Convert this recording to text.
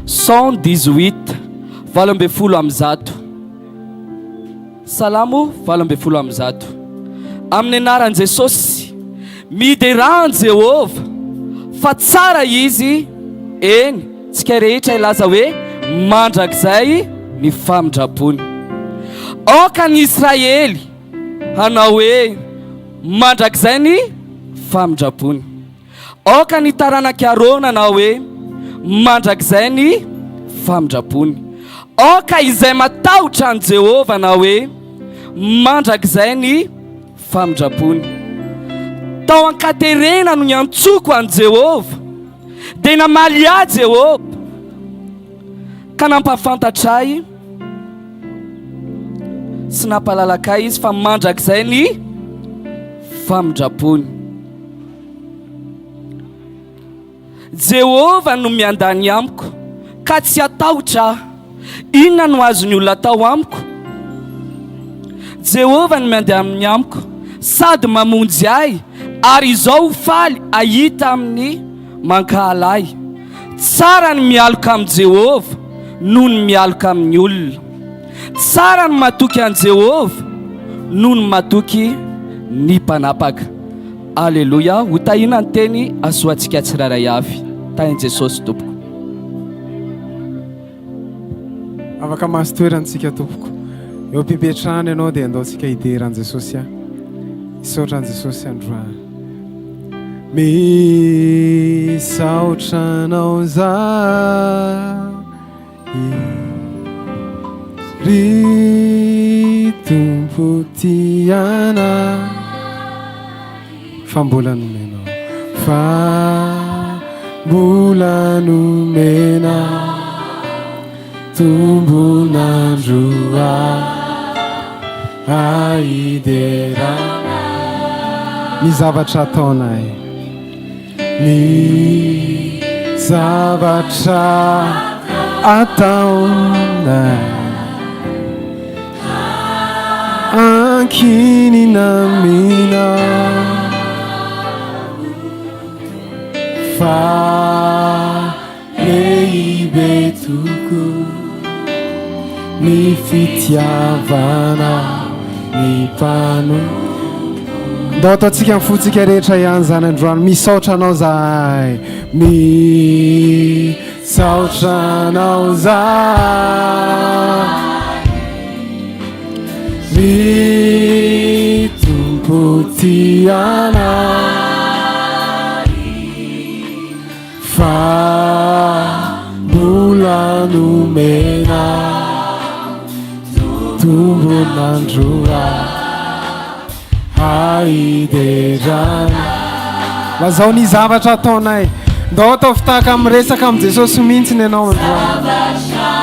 118 20 salamo 20 amin'ny anaran'i Jesosy miderany Jehova fa tsara izy eny tsika rehetra ilaza hoe mandrakizay ny famindrapony oka ny Israely hanao hoe mandrakizay ny famindrapony oka ny taranaki Arona hanao hoe mandrakizay ny famindrapony oka izay matahotra an Jehova hanao hoe mandrakizay ny famindrapony tao ankaterena no nyantsoko an Jehova dia namaly ahy Jehova ka nampafantatra sy nampalalaka izy fa mandrakizay ny famindrapony. Jehova no miandany amiko ka tsy atahotra inona no azony olona atao amiko. Jehova no miandany amin'ny amiko sady mamonjy ahy ary izao faly ahita amin'ny mankahalay. Tsara ny mialoka amin'ny Jehova noho ny mialoka amin'ny olona. Tsara ny matoky an Jehova noho ny matoky ny mpanapaka. Alleluia. Ho tahina ny teny asoantsika tsiraray avy. Tahin Jesosy tompoko. Afaka mahazo toerantsika tompoko. Eo ampipetrahany ianao dia andaontsika hideran'i Jesosy a. Isaotra an Jesosy androany. Misaotra anao zaho ry tompo tiana fa mbola nomenao fa mbola nomena tombonandro aiderana ny zavatra ataonay ny zavatra ataonay ankinina mina fa lehibe toko ny fitiavana ny mpano. Ndao ataontsika mifotsika rehetra ihany zany androany. Misaotra anao zahay, misaotra anao zahay, ry tompo tiana fa mbola nomena tombonandro aiderana. Lazao ny zavatra ataonay. Ndao atao fitahaka amin'ny resaka amin'ny Jesosy mihitsy ny ianao androany.